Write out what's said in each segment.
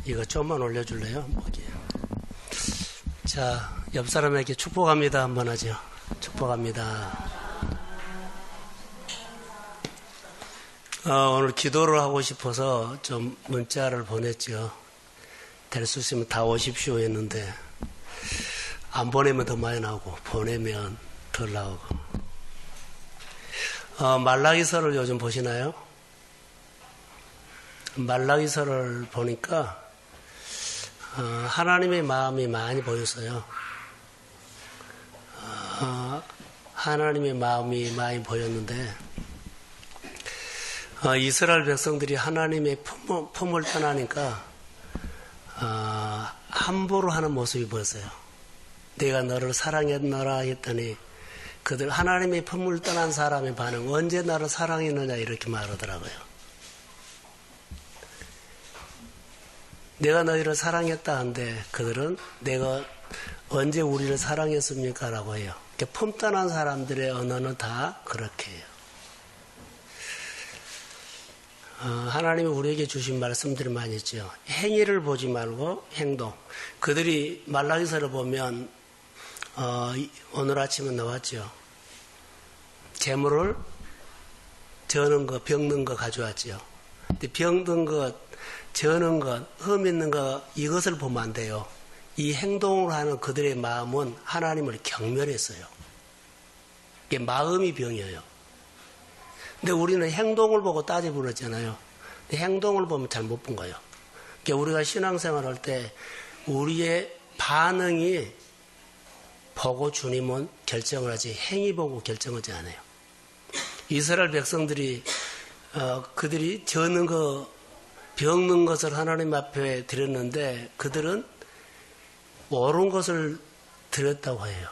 이거 좀만 올려줄래요? 목이. 자, 옆 사람에게 축복합니다 한번 하죠. 축복합니다. 오늘 기도를 하고 싶어서 좀 문자를 보냈죠. 될 수 있으면 다 오십시오 했는데 안 보내면 더 많이 나오고 보내면 덜 나오고. 말라기서를 요즘 보시나요? 말라기서를 보니까 하나님의 마음이 많이 보였어요. 하나님의 마음이 많이 보였는데 이스라엘 백성들이 하나님의 품을 떠나니까 함부로 하는 모습이 보였어요. 내가 너를 사랑했노라 했더니 그들 하나님의 품을 떠난 사람의 반응, 언제 나를 사랑했느냐 이렇게 말하더라고요. 내가 너희를 사랑했다 한데 그들은 내가 언제 우리를 사랑했습니까? 라고 해요. 품 떠난 사람들의 언어는 다 그렇게 해요. 하나님이 우리에게 주신 말씀들이 많이 있죠. 행위를 보지 말고 행동. 그들이 말라기서를 보면 오늘 아침에 나왔죠. 재물을 저는 것, 병든 것 가져왔죠. 근데 병든 것, 저는 것, 흠 있는 것 이것을 보면 안 돼요. 이 행동을 하는 그들의 마음은 하나님을 경멸했어요. 이게 마음이 병이에요. 근데 우리는 행동을 보고 따져보았잖아요. 근데 행동을 보면 잘못 본 거예요. 그러니까 우리가 신앙생활 할 때 우리의 반응이 보고 주님은 결정을 하지 행위 보고 결정하지 않아요. 이스라엘 백성들이 그들이 저는 거 병든 것을 하나님 앞에 드렸는데 그들은 옳은 것을 드렸다고 해요.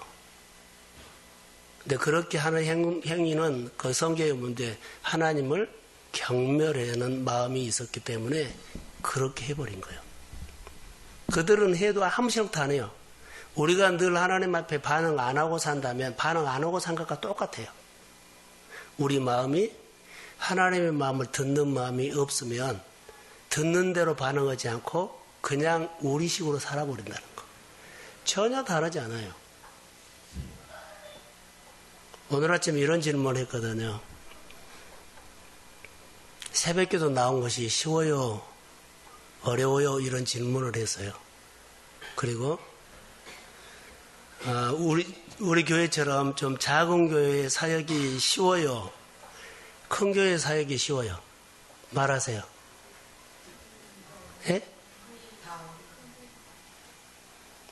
근데 그렇게 하는 행위는 그 성경에 보는데 하나님을 경멸하는 마음이 있었기 때문에 그렇게 해버린 거예요. 그들은 해도 아무 생각도 안 해요. 우리가 늘 하나님 앞에 반응 안 하고 산다면 반응 안 하고 산 것과 똑같아요. 우리 마음이 하나님의 마음을 듣는 마음이 없으면 듣는 대로 반응하지 않고 그냥 우리식으로 살아버린다는 거. 전혀 다르지 않아요. 오늘 아침 이런 질문을 했거든요. 새벽기도 나온 것이 쉬워요? 어려워요? 이런 질문을 했어요. 그리고 우리 교회처럼 좀 작은 교회의 사역이 쉬워요? 큰 교회의 사역이 쉬워요? 말하세요. 예?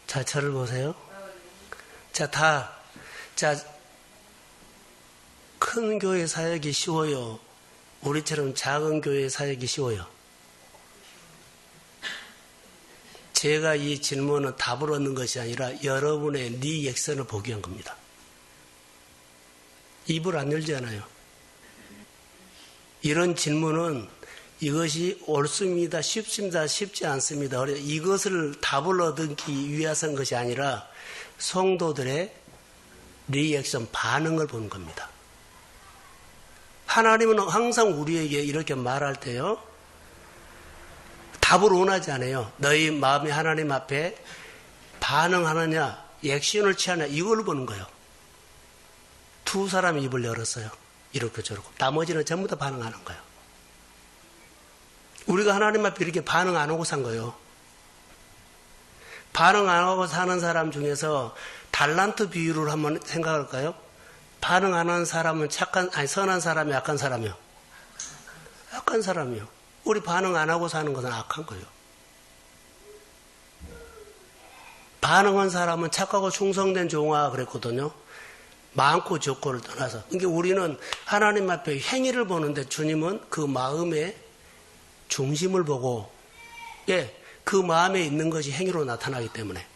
자, 저를 보세요. 자, 큰 교회 사역이 쉬워요? 우리처럼 작은 교회 사역이 쉬워요? 제가 이 질문은 답을 얻는 것이 아니라 여러분의 리액션을 보기 위한 겁니다. 입을 안 열잖아요. 이런 질문은 이것이 옳습니다, 쉽습니다, 쉽지 않습니다. 이것을 답을 얻기 위해서인 것이 아니라 성도들의 리액션, 반응을 보는 겁니다. 하나님은 항상 우리에게 이렇게 말할 때요. 답을 원하지 않아요. 너희 마음이 하나님 앞에 반응하느냐, 액션을 취하느냐 이걸 보는 거예요. 두 사람이 입을 열었어요. 이렇게 저렇게. 나머지는 전부 다 반응하는 거예요. 우리가 하나님 앞에 이렇게 반응 안 하고 산 거예요. 반응 안 하고 사는 사람 중에서 달란트 비율을 한번 생각할까요? 반응 안 하는 사람은 선한 사람이 악한 사람이요? 악한 사람이요. 우리 반응 안 하고 사는 것은 악한 거예요. 반응한 사람은 착하고 충성된 종아 그랬거든요. 많고 적고를 떠나서. 그러니까 우리는 하나님 앞에 행위를 보는데 주님은 그 마음의 중심을 보고, 그 마음에 있는 것이 행위로 나타나기 때문에.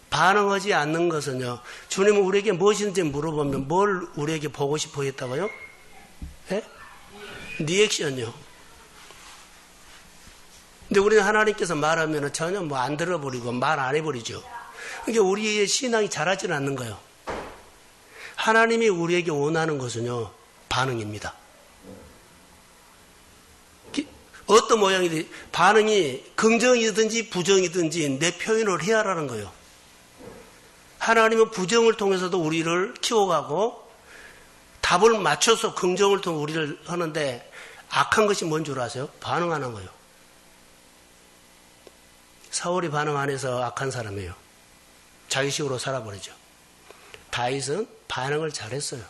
반응하지 않는 것은요, 주님은 우리에게 무엇인지 물어보면 뭘 우리에게 보고 싶어 했다고요? 리액션이요. 근데 우리는 하나님께서 말하면 전혀 안 들어버리고 말 안 해버리죠. 그러니까 우리의 신앙이 자라지는 않는 거예요. 하나님이 우리에게 원하는 것은요, 반응입니다. 어떤 모양이든지 반응이 긍정이든지 부정이든지 내 표현을 해야 하라는 거예요. 하나님은 부정을 통해서도 우리를 키워가고 답을 맞춰서 긍정을 통해 우리를 하는데 악한 것이 뭔 줄 아세요? 반응 안 한 거예요. 사울이 반응 안 해서 악한 사람이에요. 자기식으로 살아버리죠. 다윗은 반응을 잘했어요.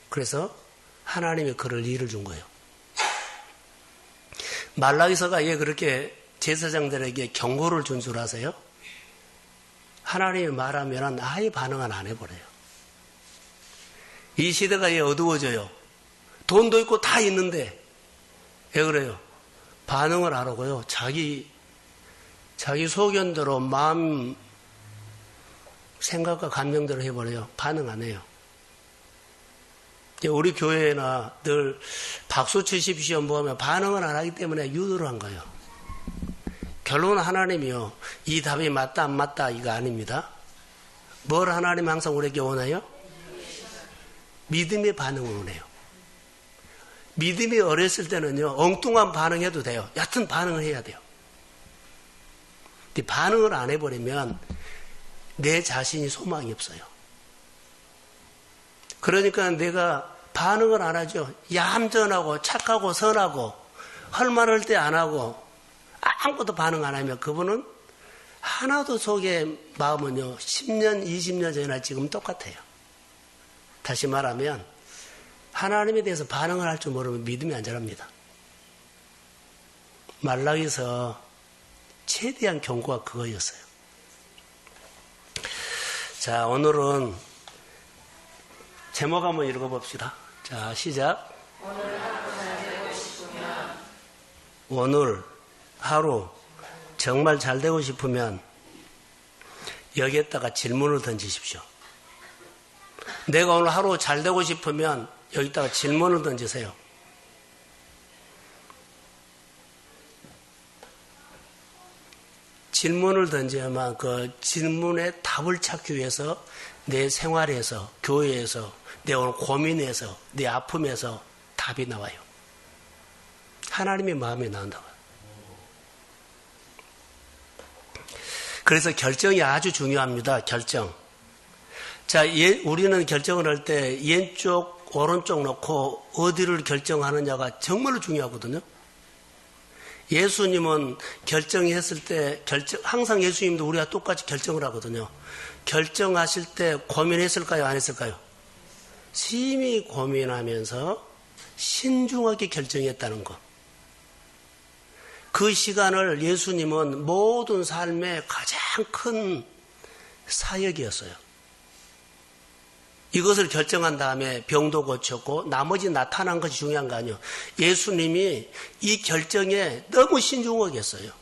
그래서 하나님이 그를 일을 준 거예요. 말라기서가 왜 그렇게 제사장들에게 경고를 준 줄 아세요? 하나님이 말하면 아예 반응은 안 해버려요. 이 시대가 왜 어두워져요? 돈도 있고 다 있는데 왜 그래요? 반응을 안 하고요. 자기 소견대로 마음 생각과 감정대로 해버려요. 반응 안 해요. 우리 교회나 늘 박수 치십시오 뭐 하면 반응을 안 하기 때문에 유도를 한 거예요. 결론은 하나님이요. 이 답이 맞다 안 맞다 이거 아닙니다. 뭘 하나님 항상 우리에게 원해요? 믿음의 반응을 원해요. 믿음이 어렸을 때는요. 엉뚱한 반응해도 돼요. 얕은 반응을 해야 돼요. 근데 반응을 안 해버리면 내 자신이 소망이 없어요. 그러니까 내가 반응을 안 하죠. 얌전하고 착하고 선하고 할 말 할 때 안 하고 아무것도 반응 안 하면 그분은 하나도 속에 마음은요. 10년, 20년 전이나 지금 똑같아요. 다시 말하면 하나님에 대해서 반응을 할 줄 모르면 믿음이 안 자랍니다. 말라기서 최대한 경고가 그거였어요. 자, 오늘은 제목 한번 읽어봅시다. 자, 시작. 오늘 하루 정말 잘 되고 싶으면 여기에다가 질문을 던지십시오. 내가 오늘 하루 잘 되고 싶으면 여기다가 질문을 던지세요. 질문을 던져야만 그 질문에 답을 찾기 위해서 내 생활에서, 교회에서, 내 오늘 고민에서, 내 아픔에서 답이 나와요. 하나님의 마음이 나온다고요. 그래서 결정이 아주 중요합니다. 결정. 자, 우리는 결정을 할 때 왼쪽, 오른쪽 놓고 어디를 결정하느냐가 정말로 중요하거든요. 예수님은 결정했을 때, 항상 예수님도 우리가 똑같이 결정을 하거든요. 결정하실 때 고민했을까요? 안 했을까요? 심히 고민하면서 신중하게 결정했다는 것. 그 시간을 예수님은 모든 삶의 가장 큰 사역이었어요. 이것을 결정한 다음에 병도 고쳤고 나머지 나타난 것이 중요한 거 아니에요. 예수님이 이 결정에 너무 신중하게 했어요.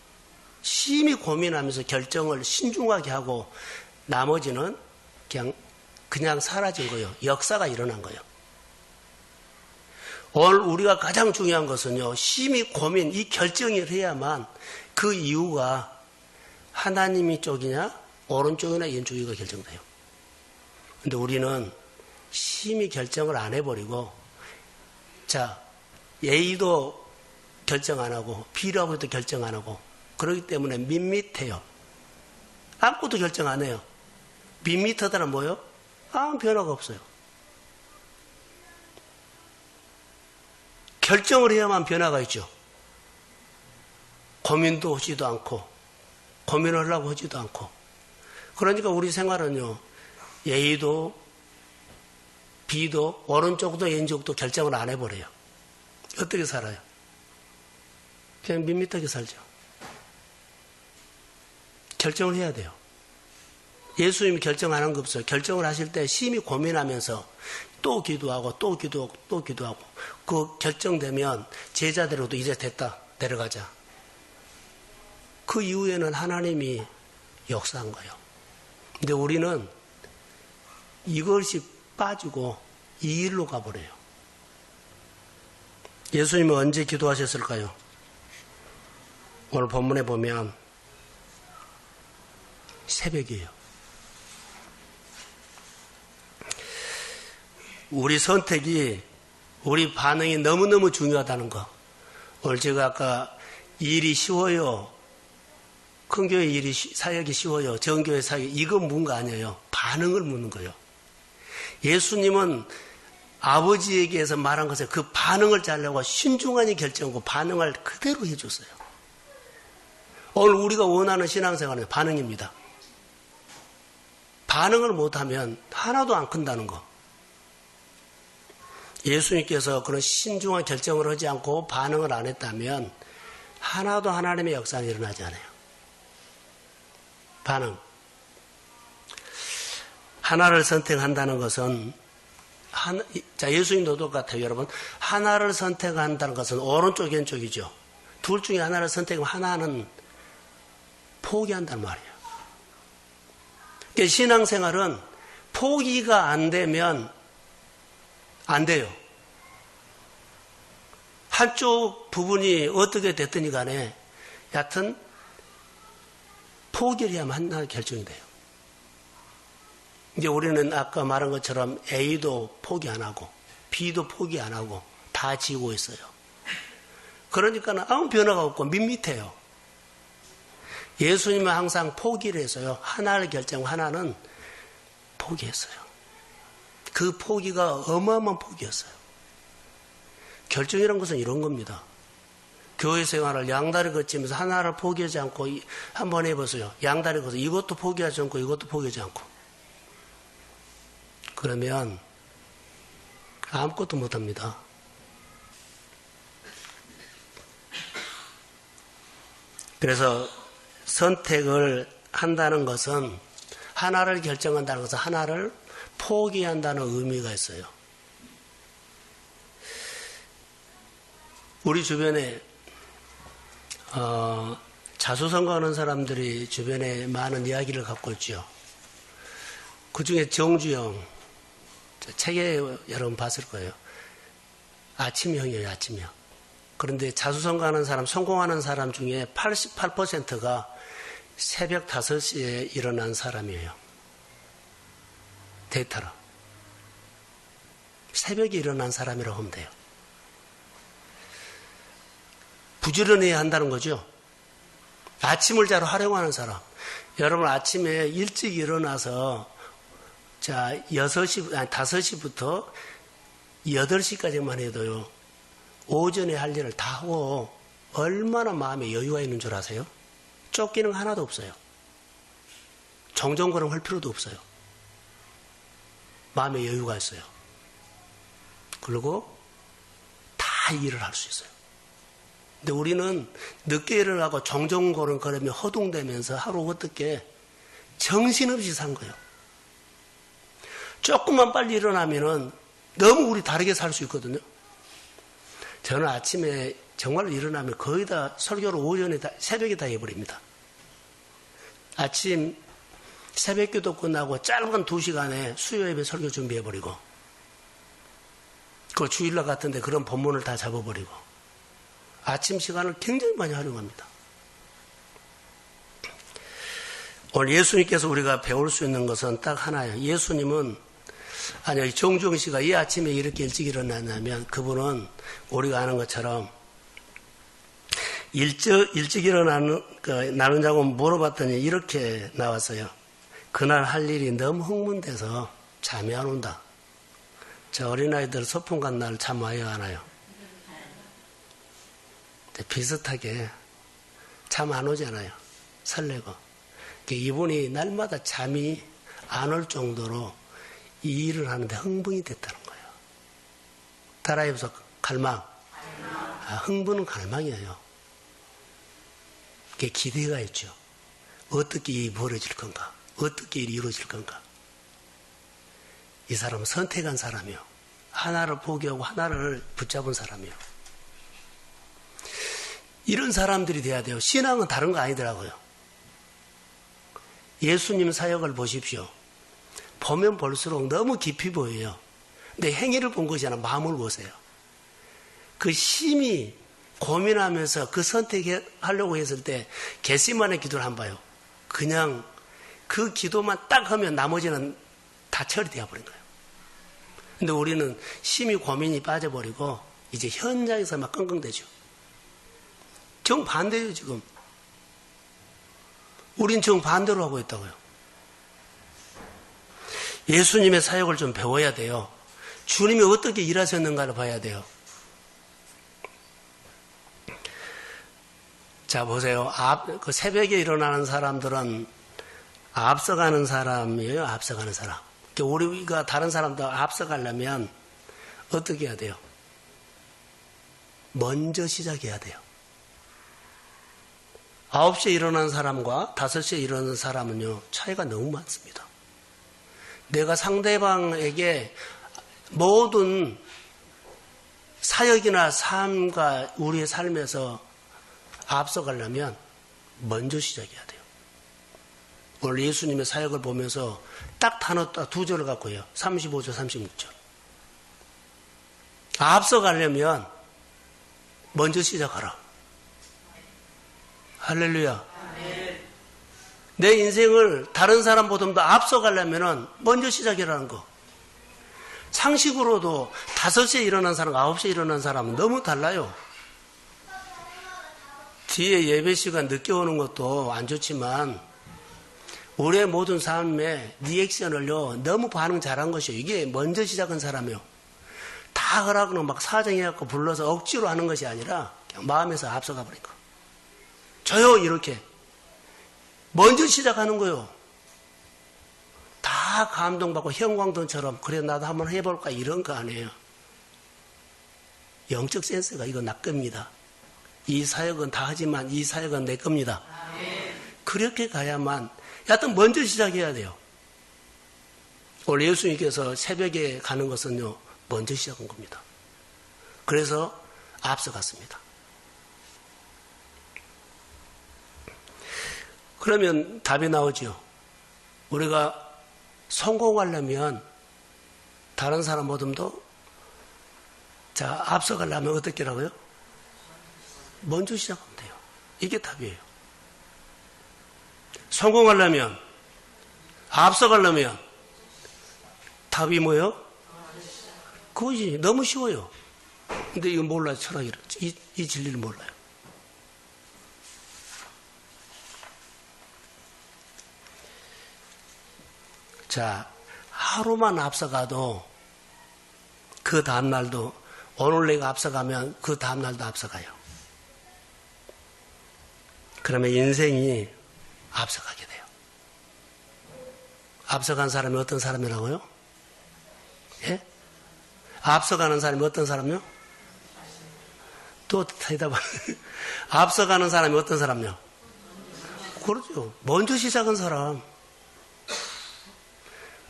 심히 고민하면서 결정을 신중하게 하고 나머지는 그냥 사라진 거예요. 역사가 일어난 거예요. 오늘 우리가 가장 중요한 것은요. 심히 고민, 이 결정을 해야만 그 이유가 하나님이 쪽이냐 오른쪽이나 왼쪽이가 결정돼요. 근데 우리는 심히 결정을 안 해버리고 자 A도 결정 안 하고 B라고 해도 결정 안 하고 그렇기 때문에 밋밋해요. 아무것도 결정 안 해요. 밋밋하다는 뭐예요? 아무 변화가 없어요. 결정을 해야만 변화가 있죠. 고민도 하지도 않고 고민을 하려고 하지도 않고 그러니까 우리 생활은요. A도 B도 오른쪽도 왼쪽도 결정을 안 해버려요. 어떻게 살아요? 그냥 밋밋하게 살죠. 결정을 해야 돼요. 예수님이 결정 안 한 거 없어요. 결정을 하실 때 심히 고민하면서 또 기도하고 또 기도하고 또 기도하고 그 결정되면 제자대로도 이제 됐다. 내려가자. 그 이후에는 하나님이 역사한 거예요. 근데 우리는 이것이 빠지고 이 일로 가버려요. 예수님은 언제 기도하셨을까요? 오늘 본문에 보면 새벽이에요. 우리 선택이, 우리 반응이 너무너무 중요하다는 거. 오늘 제가 아까 일이 쉬워요. 큰 교회 일이 사역이 쉬워요. 정교회 사역 이건 묻는 거 아니에요. 반응을 묻는 거예요. 예수님은 아버지에게서 말한 것에 그 반응을 잘려고 신중하게 결정하고 반응을 그대로 해줬어요. 오늘 우리가 원하는 신앙생활은 반응입니다. 반응을 못하면 하나도 안 큰다는 거. 예수님께서 그런 신중한 결정을 하지 않고 반응을 안 했다면 하나도 하나님의 역사는 일어나지 않아요. 반응. 하나를 선택한다는 것은 예수님도 똑같아요, 여러분. 하나를 선택한다는 것은 오른쪽, 왼쪽이죠. 둘 중에 하나를 선택하면 하나는 포기한단 말이에요. 그러니까 신앙생활은 포기가 안 되면 안 돼요. 한쪽 부분이 어떻게 됐더니 간에 여하튼 포기를 하면 하나 결정이 돼요. 이제 우리는 아까 말한 것처럼 A도 포기 안 하고 B도 포기 안 하고 다 지고 있어요. 그러니까 아무 변화가 없고 밋밋해요. 예수님은 항상 포기를 해서요. 하나를 결정하고 하나는 포기했어요. 그 포기가 어마어마한 포기였어요. 결정이란 것은 이런 겁니다. 교회 생활을 양다리 걷으면서 하나를 포기하지 않고 한번 해보세요. 양다리 걷어서 이것도 포기하지 않고 이것도 포기하지 않고 그러면 아무것도 못합니다. 그래서 선택을 한다는 것은 하나를 결정한다는 것은 하나를 포기한다는 의미가 있어요. 우리 주변에 자수성가하는 사람들이 주변에 많은 이야기를 갖고 있죠. 그 중에 정주영 책에 여러분 봤을 거예요. 아침형이에요. 아침형. 그런데 자수성가하는 사람, 성공하는 사람 중에 88%가 새벽 5시에 일어난 사람이에요. 데이터로. 새벽에 일어난 사람이라고 하면 돼요. 부지런해야 한다는 거죠. 아침을 잘 활용하는 사람. 여러분 아침에 일찍 일어나서 5시부터 8시까지만 해도요. 오전에 할 일을 다 하고 얼마나 마음에 여유가 있는 줄 아세요? 쫓기는 하나도 없어요. 정정거림 할 필요도 없어요. 마음에 여유가 있어요. 그리고 다 일을 할 수 있어요. 근데 우리는 늦게 일어나고 정정거림 걸으며 허둥대면서 하루 어떻게 정신없이 산 거예요. 조금만 빨리 일어나면은 너무 우리 다르게 살 수 있거든요. 저는 아침에 정말 일어나면 거의 다 설교를 오전에 새벽에 다 해버립니다. 아침 새벽기도 끝나고 짧은 2시간에 수요 예배 설교 준비해버리고 그 주일날 같은데 그런 본문을 다 잡아버리고 아침 시간을 굉장히 많이 활용합니다. 오늘 예수님께서 우리가 배울 수 있는 것은 딱 하나예요. 예수님은 정주영 씨가 이 아침에 이렇게 일찍 일어났냐면 그분은 우리가 아는 것처럼 일찍 일어나느냐고 물어봤더니 이렇게 나왔어요. 그날 할 일이 너무 흥분돼서 잠이 안 온다. 저 어린아이들 소풍 간 날 잠 와요, 안 와요? 비슷하게 잠 안 오잖아요. 설레고. 이분이 날마다 잠이 안 올 정도로 이 일을 하는데 흥분이 됐다는 거예요. 따라해서 갈망. 흥분은 갈망이에요. 그게 기대가 있죠. 어떻게 일이 벌어질 건가? 어떻게 일이 이루어질 건가? 이 사람은 선택한 사람이요. 하나를 포기하고 하나를 붙잡은 사람이요. 이런 사람들이 돼야 돼요. 신앙은 다른 거 아니더라고요. 예수님 사역을 보십시오. 보면 볼수록 너무 깊이 보여요. 근데 행위를 본 것이 아니라 마음을 보세요. 그 심히 고민하면서 그 선택하려고 했을 때 겟세마네 기도를 한 봐요. 그냥 그 기도만 딱 하면 나머지는 다 처리되어 버린 거예요. 근데 우리는 심히 고민이 빠져버리고 이제 현장에서 막 끙끙대죠. 정반대예요, 지금. 우린 정반대로 하고 있다고요. 예수님의 사역을 좀 배워야 돼요. 주님이 어떻게 일하셨는가를 봐야 돼요. 자, 보세요. 그 새벽에 일어나는 사람들은 앞서가는 사람이에요, 앞서가는 사람. 우리가 다른 사람들 앞서가려면 어떻게 해야 돼요? 먼저 시작해야 돼요. 9시에 일어나는 사람과 5시에 일어나는 사람은요, 차이가 너무 많습니다. 내가 상대방에게 모든 사역이나 삶과 우리의 삶에서 앞서가려면 먼저 시작해야 돼요. 오늘 예수님의 사역을 보면서 딱 단어 두 절을 갖고 해요. 35절, 36절. 앞서가려면 먼저 시작하라. 할렐루야. 내 인생을 다른 사람보다 더 앞서가려면 먼저 시작이라는 거. 상식으로도 5시에 일어난 사람과 9시에 일어난 사람은 너무 달라요. 뒤에 예배 시간 늦게 오는 것도 안 좋지만 우리의 모든 삶에 리액션을요 너무 반응 잘한 것이요. 이게 먼저 시작한 사람이요. 다 하라고는 막 사정해갖고 불러서 억지로 하는 것이 아니라 그냥 마음에서 앞서가 버리니까. 저요 이렇게 먼저 시작하는 거요. 다 감동받고 형광등처럼 그래 나도 한번 해볼까 이런 거 아니에요. 영적 센스가 이거 나 겁니다. 이 사역은 다 하지만 이 사역은 내 겁니다. 그렇게 가야만 여하튼 먼저 시작해야 돼요. 오늘 예수님께서 새벽에 가는 것은요 먼저 시작한 겁니다. 그래서 앞서갔습니다. 그러면 답이 나오죠. 우리가 성공하려면 다른 사람보다도 자 앞서가려면 어떻게 하라고요? 먼저 시작하면 돼요. 이게 답이에요. 성공하려면 앞서가려면 답이 뭐예요? 그거지. 너무 쉬워요. 근데 이거 몰라요. 철학이라. 이 진리를 몰라요. 자, 하루만 앞서가도 그 다음날도 오늘 내가 앞서가면 그 다음날도 앞서가요. 그러면 인생이 앞서가게 돼요. 앞서간 사람이 어떤 사람이라고요? 예? 앞서가는 사람이 어떤 사람이요? 또 대답하는 앞서가는 사람이 어떤 사람이요? 그렇죠. 먼저 시작한 사람.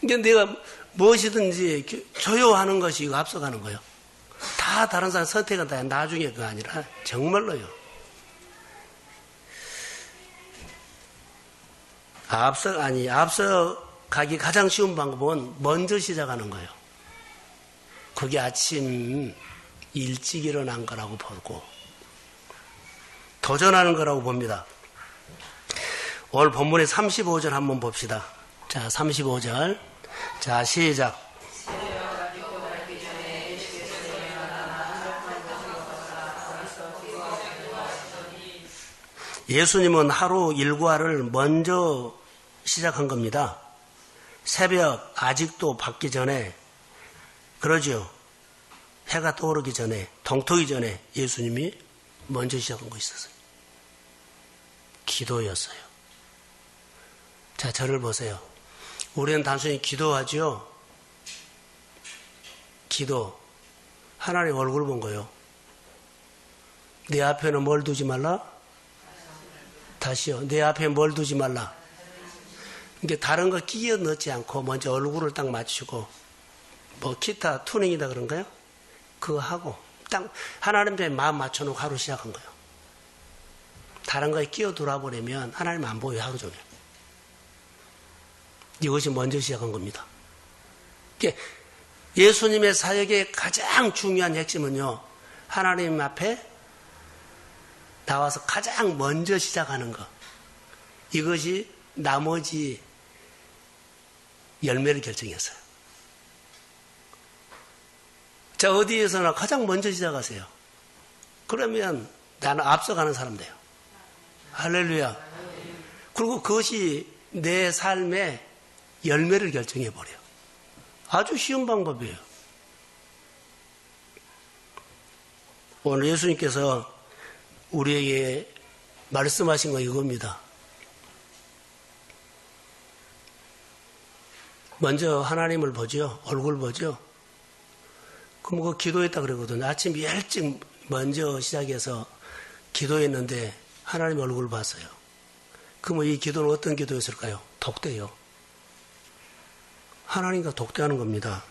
그러니까 내가 무엇이든지 조여하는 것이 이거 앞서가는 거예요. 다 다른 사람 선택은 다 나중에 그거 아니라 정말로요. 앞서가기 가장 쉬운 방법은 먼저 시작하는 거예요. 그게 아침 일찍 일어난 거라고 보고 도전하는 거라고 봅니다. 오늘 본문의 35절 한번 봅시다. 자, 35절. 자, 시작. 예수님은 하루 일과를 먼저 시작한 겁니다. 새벽 아직도 밝기 전에 그러죠. 해가 떠오르기 전에 동트기 전에 예수님이 먼저 시작한 거 있었어요. 기도였어요. 자, 저를 보세요. 우리는 단순히 기도하죠. 기도. 하나님 얼굴 본 거요. 내 앞에는 뭘 두지 말라? 다시요. 내 앞에 뭘 두지 말라? 그러니까 다른 거 끼어 넣지 않고 먼저 얼굴을 딱 맞추고 뭐 기타 투닝이다 그런가요? 그거 하고 딱 하나님께 마음 맞춰놓고 하루 시작한 거예요. 다른 거에 끼어 들어버리면 하나님 안 보여요. 하루 종일. 이것이 먼저 시작한 겁니다. 예수님의 사역의 가장 중요한 핵심은요. 하나님 앞에 나와서 가장 먼저 시작하는 것. 이것이 나머지 열매를 결정했어요. 자, 어디에서나 가장 먼저 시작하세요. 그러면 나는 앞서가는 사람 돼요. 할렐루야. 그리고 그것이 내 삶의 열매를 결정해버려요. 아주 쉬운 방법이에요. 오늘 예수님께서 우리에게 말씀하신 건 이겁니다. 먼저 하나님을 보죠. 얼굴 보죠. 그럼 그 기도했다 그러거든요. 아침 일찍 먼저 시작해서 기도했는데 하나님 얼굴을 봤어요. 그러면 이 기도는 어떤 기도였을까요? 독대요. 하나님과 독대하는 겁니다.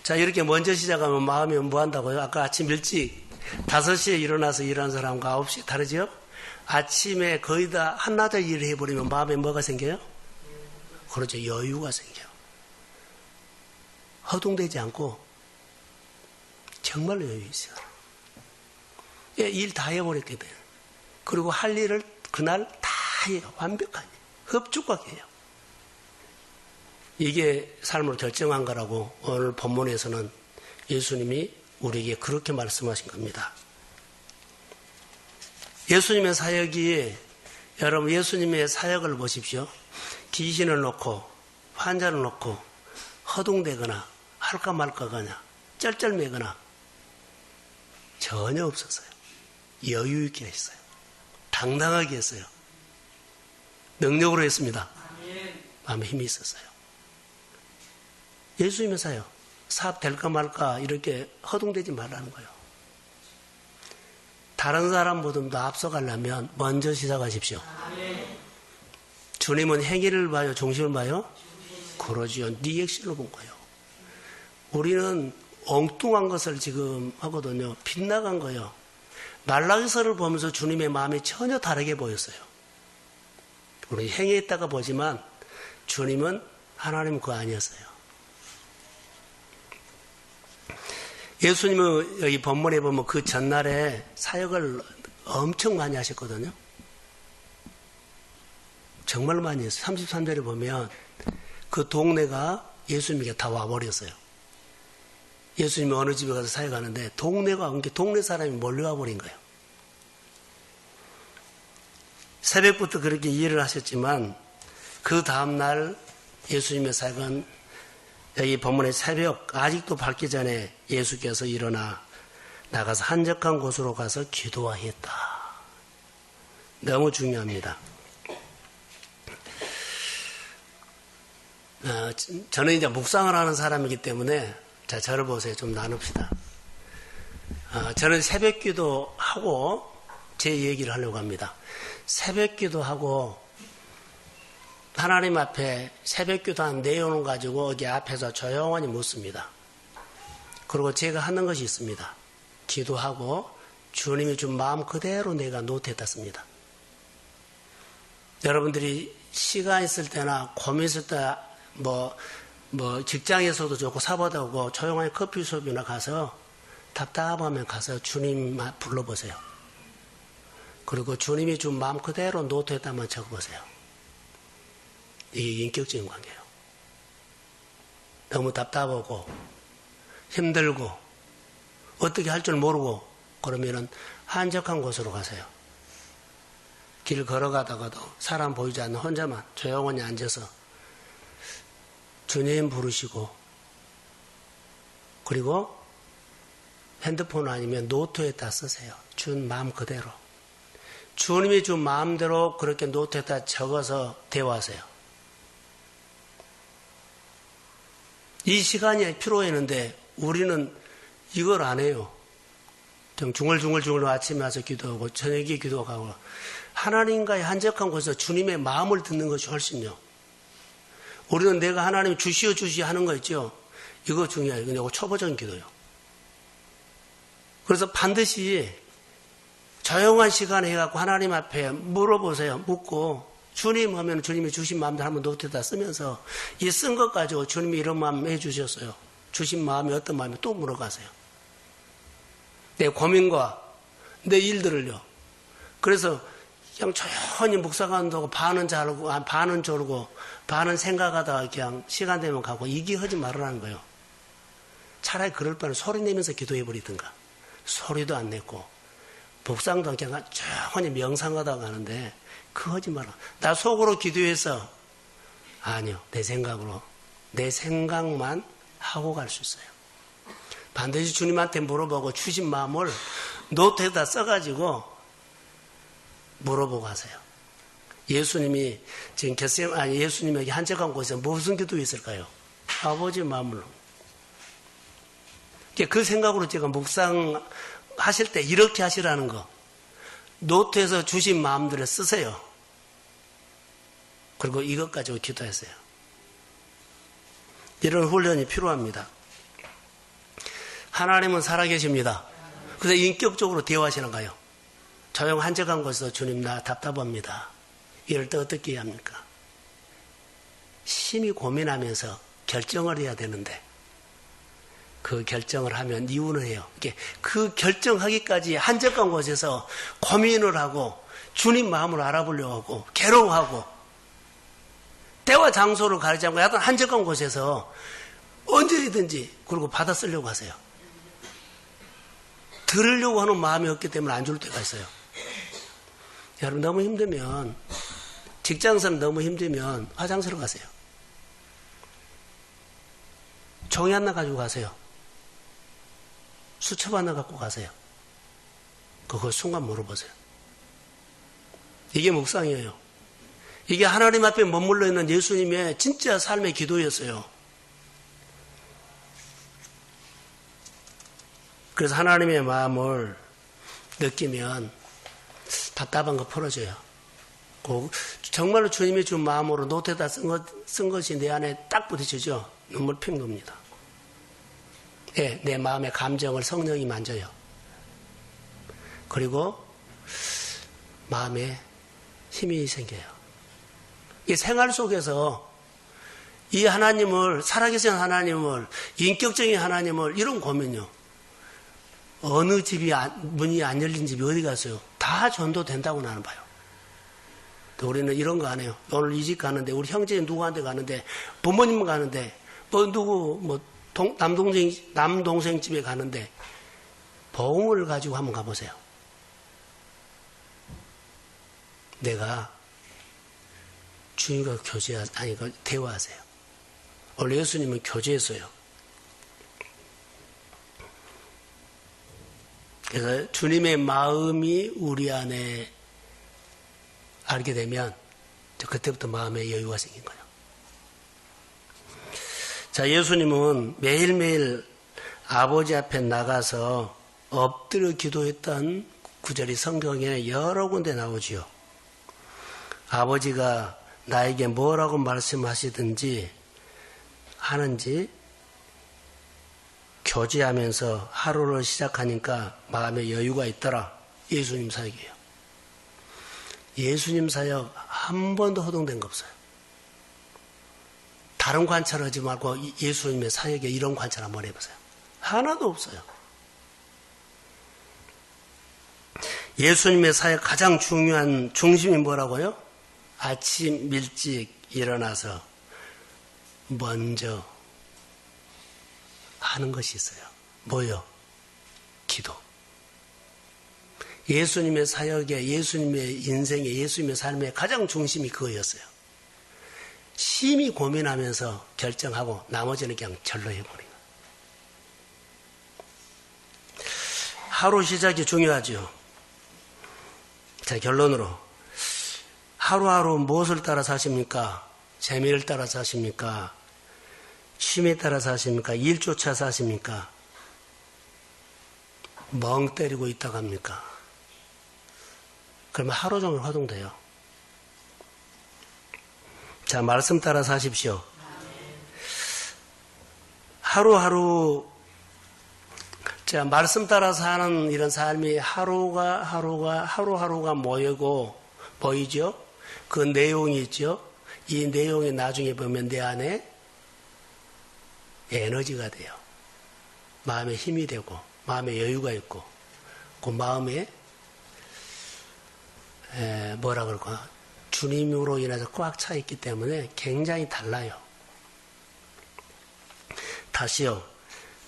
자, 이렇게 먼저 시작하면 마음이 뭐 한다고요? 아까 아침 일찍 5시에 일어나서 일하는 사람과 9시 다르죠? 아침에 거의 다 한나절 일을 해버리면 마음에 뭐가 생겨요? 그렇죠. 여유가 생겨요. 허둥대지 않고 정말로 여유 있어요. 예, 일 다 해버렸게 돼요. 그리고 할 일을 그날 다 해요. 완벽하게. 흡족하게 해요. 이게 삶을 결정한 거라고 오늘 본문에서는 예수님이 우리에게 그렇게 말씀하신 겁니다. 예수님의 사역이, 여러분 예수님의 사역을 보십시오. 귀신을 놓고 환자를 놓고 허둥대거나 할까 말까 하거나 쩔쩔매거나 전혀 없었어요. 여유 있게 했어요. 당당하게 했어요. 능력으로 했습니다. 마음에 힘이 있었어요. 예수님의 사역, 사업 될까 말까 이렇게 허둥대지 말라는 거예요. 다른 사람보다 앞서가려면 먼저 시작하십시오. 주님은 행위를 봐요? 중심을 봐요? 그러지요. 리액션을 본 거예요. 우리는 엉뚱한 것을 지금 하거든요. 빗나간 거예요. 말라기서를 보면서 주님의 마음이 전혀 다르게 보였어요. 우리 행위했다가 보지만 주님은 하나님 그거 아니었어요. 예수님은 여기 본문에 보면 그 전날에 사역을 엄청 많이 하셨거든요. 정말 많이 했어요. 33절에 보면 그 동네가 예수님에게 다 와버렸어요. 예수님이 어느 집에 가서 사역하는데 동네 사람이 몰려와 버린 거예요. 새벽부터 그렇게 일을 하셨지만 그 다음날 예수님의 사역은 여기 본문의 새벽 아직도 밝기 전에 예수께서 일어나 나가서 한적한 곳으로 가서 기도하였다. 너무 중요합니다. 저는 이제 묵상을 하는 사람이기 때문에 자, 저를 보세요. 좀 나눕시다. 저는 새벽 기도하고 제 얘기를 하려고 합니다. 새벽 기도하고 하나님 앞에 새벽 기도한 내용을 가지고 여기 앞에서 조용히 묻습니다. 그리고 제가 하는 것이 있습니다. 기도하고 주님이 준 마음 그대로 내가 노트에다 씁니다. 여러분들이 시간 있을 때나 고민 있을 때 직장에서도 좋고 사보다 오고 조용하게 커피숍이나 가서 답답하면 가서 주님 불러보세요. 그리고 주님이 준 마음 그대로 노트에다 한번 적어보세요. 이게 인격적인 관계예요. 너무 답답하고 힘들고 어떻게 할 줄 모르고 그러면은 한적한 곳으로 가세요. 길 걸어가다가도 사람 보이지 않는 혼자만 조용히 앉아서 주님 부르시고 그리고 핸드폰 아니면 노트에다 쓰세요. 준 마음 그대로. 주님이 준 마음대로 그렇게 노트에다 적어서 대화하세요. 이 시간이 필요했는데 우리는 이걸 안 해요. 좀 중얼중얼 아침에 와서 기도하고 저녁에 기도하고 하나님과의 한적한 곳에서 주님의 마음을 듣는 것이 훨씬요. 우리는 내가 하나님 주시오 하는 거 있죠. 이거 중요해요. 이거 초보적인 기도예요. 그래서 반드시 조용한 시간에 해갖고 하나님 앞에 물어보세요. 묻고 주님 하면 주님이 주신 마음대로 한번 노트에다 쓰면서 이 쓴 것 가지고 주님이 이런 마음 해주셨어요. 주신 마음이 어떤 마음이 또 물어가세요. 내 고민과 내 일들을요. 그래서 그냥 조용히 묵상한다고 반은 자르고 반은 졸고 반은 생각하다가 그냥 시간 되면 가고 이게 하지 말으라는 거예요. 차라리 그럴 바는 소리 내면서 기도해버리든가 소리도 안 냈고 묵상도 그냥 조용히 명상하다가 가는데 그 하지 마라. 나 속으로 기도해서 아니요. 내 생각으로 내 생각만 하고 갈 수 있어요. 반드시 주님한테 물어보고 주신 마음을 노트에다 써가지고 물어보고 하세요. 예수님이 지금 예수님에게 한적한 곳에서 무슨 기도했을까요? 아버지 마음으로. 그 생각으로 제가 묵상하실 때 이렇게 하시라는 거. 노트에서 주신 마음들을 쓰세요. 그리고 이것 가지고 기도했어요. 이런 훈련이 필요합니다. 하나님은 살아계십니다. 그래서 인격적으로 대화하시는 거예요. 조용 한적한 곳에서 주님 나 답답합니다. 이럴 때 어떻게 해야 합니까? 심히 고민하면서 결정을 해야 되는데 그 결정을 하면 이유는 해요. 그 결정하기까지 한적한 곳에서 고민을 하고 주님 마음을 알아보려고 하고 괴로워하고 때와 장소를 가리지 않고 약간 한적한 곳에서 언제든지 그리고 받아 쓰려고 하세요. 들으려고 하는 마음이 없기 때문에 안 줄 때가 있어요. 여러분 너무 힘들면 직장에서는 너무 힘들면 화장실로 가세요. 종이 하나 가지고 가세요. 수첩 하나 갖고 가세요. 그거 순간 물어보세요. 이게 묵상이에요. 이게 하나님 앞에 머물러 있는 예수님의 진짜 삶의 기도였어요. 그래서 하나님의 마음을 느끼면 답답한 거 풀어줘요. 정말로 주님이 준 마음으로 노트에다 쓴 것이 내 안에 딱 부딪히죠. 눈물 핀 겁니다. 네, 내 마음의 감정을 성령이 만져요. 그리고 마음에 힘이 생겨요. 이 생활 속에서 이 하나님을, 살아계신 하나님을, 인격적인 하나님을, 이런 고민요. 어느 집이 문이 안 열린 집이 어디 갔어요? 다 전도된다고 나는 봐요. 우리는 이런 거 안 해요. 오늘 이 집 가는데 우리 형제 누구한테 가는데 부모님 가는데 남동생 집에 가는데 복음을 가지고 한번 가보세요. 내가 주님과 대화하세요. 원래 예수님은 교제했어요. 그래서 주님의 마음이 우리 안에 알게 되면 그때부터 마음에 여유가 생긴 거예요. 자, 예수님은 매일매일 아버지 앞에 나가서 엎드려 기도했던 구절이 성경에 여러 군데 나오지요. 아버지가 나에게 뭐라고 말씀하시든지 하는지 교제하면서 하루를 시작하니까 마음에 여유가 있더라. 예수님 사역이에요. 예수님 사역 한 번도 허둥댄 거 없어요. 다른 관찰하지 말고 예수님의 사역에 이런 관찰 한번 해보세요. 하나도 없어요. 예수님의 사역 가장 중요한 중심이 뭐라고요? 아침 일찍 일어나서 먼저 하는 것이 있어요. 뭐요? 기도. 예수님의 사역에, 예수님의 인생에, 예수님의 삶의 가장 중심이 그거였어요. 심히 고민하면서 결정하고 나머지는 그냥 절로 해버리는 거예요. 하루 시작이 중요하죠. 자, 결론으로 하루하루 무엇을 따라 사십니까? 재미를 따라 사십니까? 쉼에 따라 사십니까? 일조차 사십니까? 멍 때리고 있다고 합니까? 그러면 하루 종일 허둥대요. 자, 말씀 따라 사십시오. 하루하루, 자, 말씀 따라 사는 이런 삶이 하루하루가 보이죠? 그 내용이 있죠? 이 내용이 나중에 보면 내 안에 에너지가 돼요. 마음에 힘이 되고, 마음에 여유가 있고, 그 마음에 뭐라 그럴까? 주님으로 인해서 꽉 차 있기 때문에 굉장히 달라요. 다시요.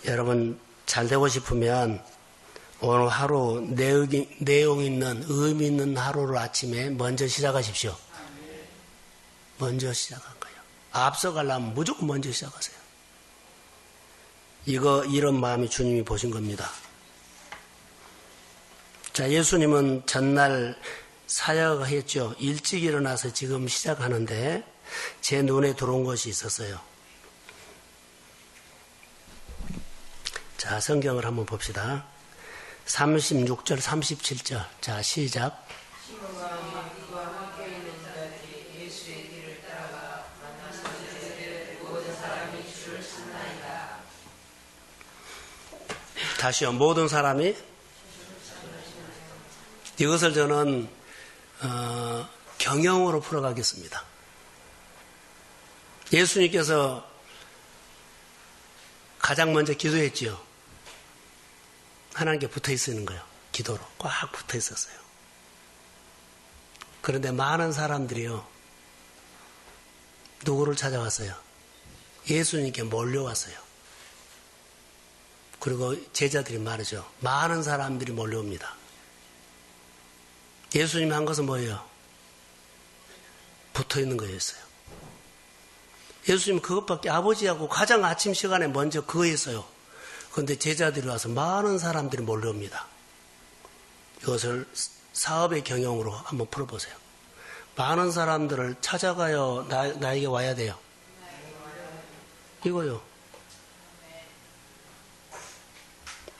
여러분 잘 되고 싶으면 오늘 하루 내용 있는 의미 있는 하루를 아침에 먼저 시작하십시오. 먼저 시작한 거예요. 앞서가려면 무조건 먼저 시작하세요. 이런 마음이 주님이 보신 겁니다. 자, 예수님은 전날 사역했죠. 일찍 일어나서 지금 시작하는데 제 눈에 들어온 것이 있었어요. 자, 성경을 한번 봅시다. 36절, 37절. 자, 시작. 다시요. 모든 사람이 이것을 저는 경영으로 풀어가겠습니다. 예수님께서 가장 먼저 기도했지요. 하나님께 붙어 있는 거예요. 기도로 꽉 붙어 있었어요. 그런데 많은 사람들이요. 누구를 찾아왔어요? 예수님께 몰려왔어요. 그리고 제자들이 말이죠. 많은 사람들이 몰려옵니다. 예수님이 한 것은 뭐예요? 붙어 있는 거였어요. 예수님은 그것밖에 아버지하고 가장 아침 시간에 먼저 그거 했어요. 그런데 제자들이 와서 많은 사람들이 몰려옵니다. 이것을 사업의 경영으로 한번 풀어보세요. 많은 사람들을 찾아가요. 나에게 와야 돼요. 이거요.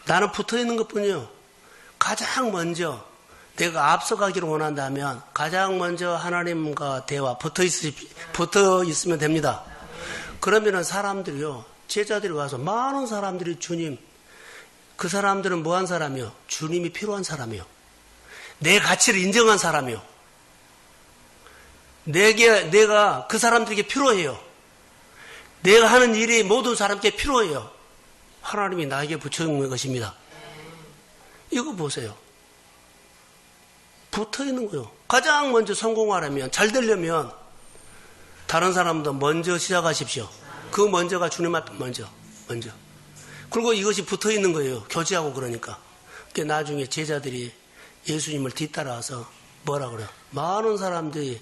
나는 붙어 있는 것 뿐이요. 가장 먼저 내가 앞서가기를 원한다면 가장 먼저 하나님과 대화 붙어 있으면 됩니다. 그러면은 사람들이요. 제자들이 와서 많은 사람들이 주님, 그 사람들은 뭐한 사람이요? 주님이 필요한 사람이요. 내 가치를 인정한 사람이요. 내가 그 사람들에게 필요해요. 내가 하는 일이 모든 사람께 필요해요. 하나님이 나에게 붙여놓은 것입니다. 이거 보세요. 붙어 있는 거요. 가장 먼저 성공하려면, 잘 되려면, 다른 사람도 먼저 시작하십시오. 그 먼저가 주님 앞에 먼저. 그리고 이것이 붙어 있는 거예요. 교제하고 그러니까. 그러니까 나중에 제자들이 예수님을 뒤따라와서 뭐라 그래요? 많은 사람들이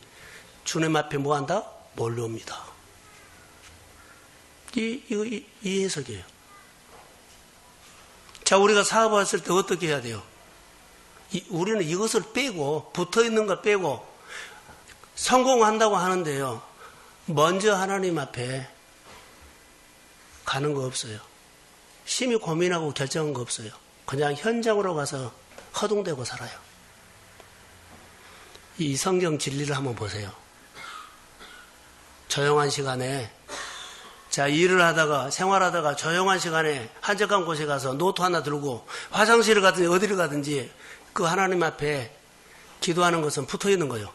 주님 앞에 뭐 한다? 몰려옵니다. 이 해석이에요. 자, 우리가 사업했을 때 어떻게 해야 돼요? 우리는 이것을 빼고, 붙어 있는 걸 빼고, 성공한다고 하는데요. 먼저 하나님 앞에 가는 거 없어요. 심히 고민하고 결정한 거 없어요. 그냥 현장으로 가서 허둥대고 살아요. 이 성경 진리를 한번 보세요. 조용한 시간에, 자, 일을 하다가, 생활하다가 조용한 시간에 한적한 곳에 가서 노트 하나 들고 화장실을 가든지 어디를 가든지 그 하나님 앞에 기도하는 것은 붙어 있는 거예요.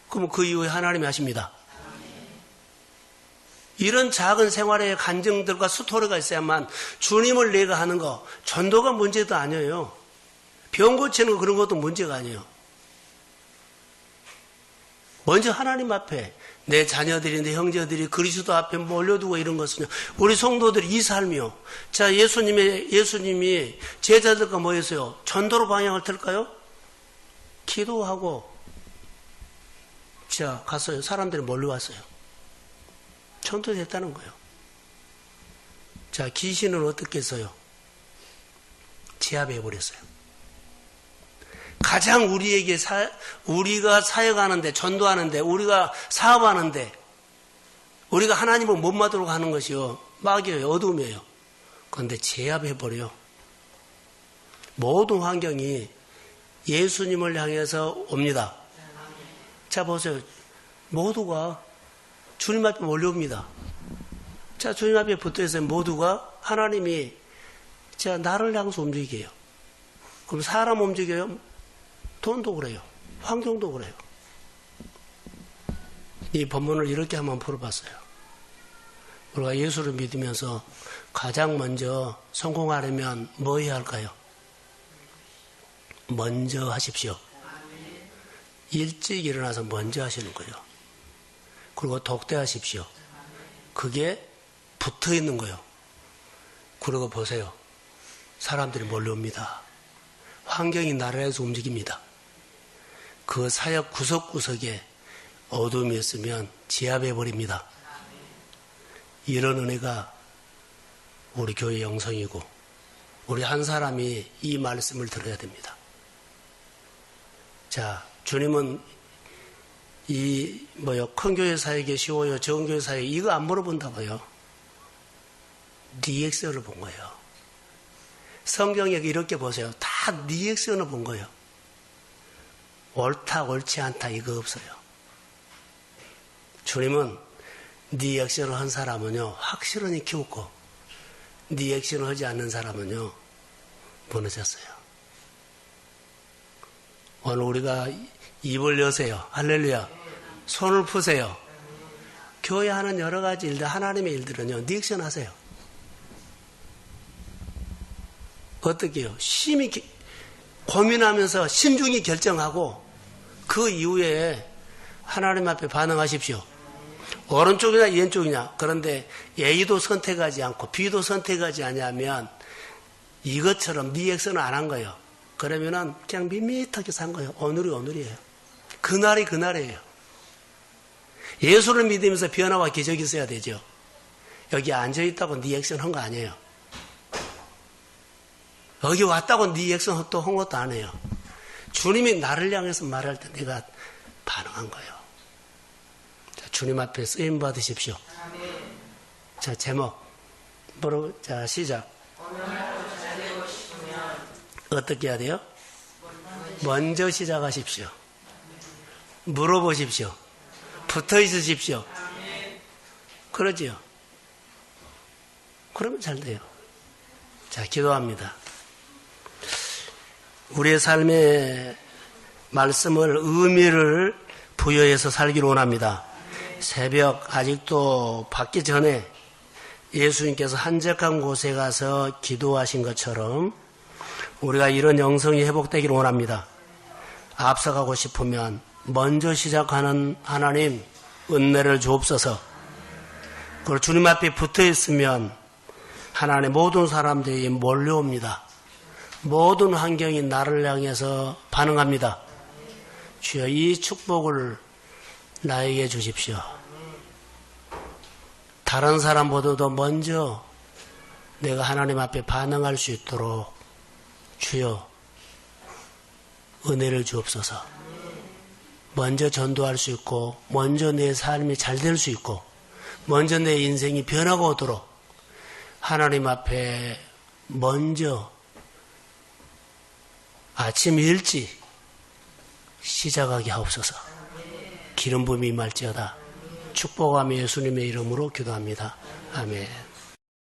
그러면 그 이후에 하나님이 하십니다. 이런 작은 생활의 간증들과 스토리가 있어야만 주님을 내가 하는 거, 전도가 문제도 아니에요. 병 고치는 거 그런 것도 문제가 아니에요. 먼저 하나님 앞에 내 자녀들이, 내 형제들이 그리스도 앞에 몰려두고 이런 것은요. 우리 성도들이 이 삶이요. 자, 예수님이 제자들과 뭐였어요? 전도로 방향을 틀까요? 기도하고, 자, 갔어요. 사람들이 몰려왔어요. 전도됐다는 거예요. 자, 귀신은 어떻게 했어요? 제압해버렸어요. 가장 우리가 사역하는데, 전도하는데, 우리가 사업하는데, 우리가 하나님을 못 받도록 하는 것이요. 마귀예요. 어둠이에요. 그런데 제압해버려요. 모든 환경이 예수님을 향해서 옵니다. 자, 보세요. 모두가 주님 앞에 몰려옵니다. 자, 주님 앞에 붙어있어요. 모두가 하나님이, 자, 나를 향해서 움직이게요. 그럼 사람 움직여요? 돈도 그래요. 환경도 그래요. 이 본문을 이렇게 한번 풀어봤어요. 우리가 예수를 믿으면서 가장 먼저 성공하려면 뭐 해야 할까요? 먼저 하십시오. 일찍 일어나서 먼저 하시는 거예요. 그리고 독대하십시오. 그게 붙어 있는 거예요. 그러고 보세요. 사람들이 몰려옵니다. 환경이 나라에서 움직입니다. 그 사역 구석구석에 어둠이 있으면 제압해버립니다. 이런 은혜가 우리 교회 영성이고 우리 한 사람이 이 말씀을 들어야 됩니다. 자, 주님은 큰 교회 사역이 쉬워요, 적은 교회 사역, 이거 안 물어본다고요. 리액션을 본 거예요. 성경에 이렇게 보세요. 다 리액션을 본 거예요. 옳다, 옳지 않다, 이거 없어요. 주님은 리액션을 한 사람은요, 확실히 키웠고, 리액션을 하지 않는 사람은요, 무너졌어요. 오늘 우리가 입을 여세요. 할렐루야. 손을 푸세요. 교회 하는 여러 가지 일들, 하나님의 일들은요, 리액션 하세요. 어떻게 해요? 심히 고민하면서 신중히 결정하고 그 이후에 하나님 앞에 반응하십시오. 오른쪽이냐 왼쪽이냐. 그런데 A도 선택하지 않고 B도 선택하지 않으면 이것처럼 리액션을 안 한 거예요. 그러면은 그냥 밋밋하게 산 거예요. 오늘이 오늘이에요. 그날이 그날이에요. 예수를 믿으면서 변화와 기적이 있어야 되죠. 여기 앉아있다고 리액션 한 거 아니에요. 여기 왔다고 리액션 또 한 것도 아니에요. 주님이 나를 향해서 말할 때 내가 반응한 거예요. 자, 주님 앞에 쓰임 받으십시오. 자, 제목. 자, 시작. 어떻게 해야 돼요? 먼저 시작하십시오. 물어보십시오. 붙어 있으십시오. 그러지요. 그러면 잘 돼요. 자, 기도합니다. 우리의 삶의 말씀을 의미를 부여해서 살기를 원합니다. 새벽 아직도 받기 전에 예수님께서 한적한 곳에 가서 기도하신 것처럼 우리가 이런 영성이 회복되기를 원합니다. 앞서가고 싶으면 먼저 시작하는 하나님 은혜를 주옵소서. 그리고 주님 앞에 붙어 있으면 하나님 모든 사람들이 몰려옵니다. 모든 환경이 나를 향해서 반응합니다. 주여 이 축복을 나에게 주십시오. 다른 사람보다도 먼저 내가 하나님 앞에 반응할 수 있도록 주여 은혜를 주옵소서. 먼저 전도할 수 있고 먼저 내 삶이 잘 될 수 있고 먼저 내 인생이 변화가 오도록 하나님 앞에 먼저 아침 일찍 시작하게 하옵소서. 기름 부음이 임할지어다. 축복하며 예수님의 이름으로 기도합니다. 아멘.